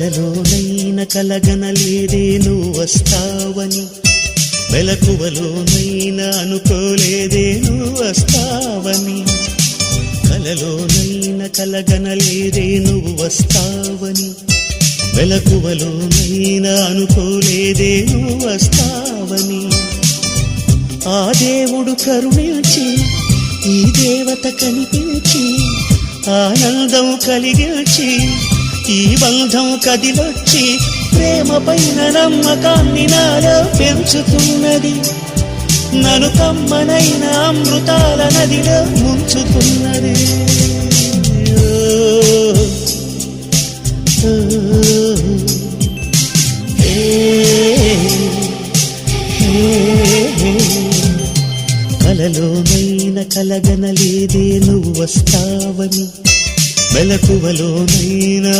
కలలోనైనా కలగనలేదే నువ్వు వస్తావని, మెలకువలోనైనా అనుకోలేదే నువ్వు వస్తావని. కలలోనైనా కలగనలేదే నువ్వు వస్తావని, మెలకువలోనైనా అనుకోలేదే నువ్వు వస్తావని. ఆ దేవుడు కరుణించి ఈ దేవత కనిపించి ఆనందం కలిగించి ఈ బంధం కదిలొచ్చి ప్రేమ పైన నమ్మకాన్ని నాలో పెంచుతున్నది. నన్ను కమ్మనైన అమృతాల నదిలో ముంచుతున్నది. కలలోనైనా కలగనలేదే నువ్వు వస్తావని, మెలకువలోనైనా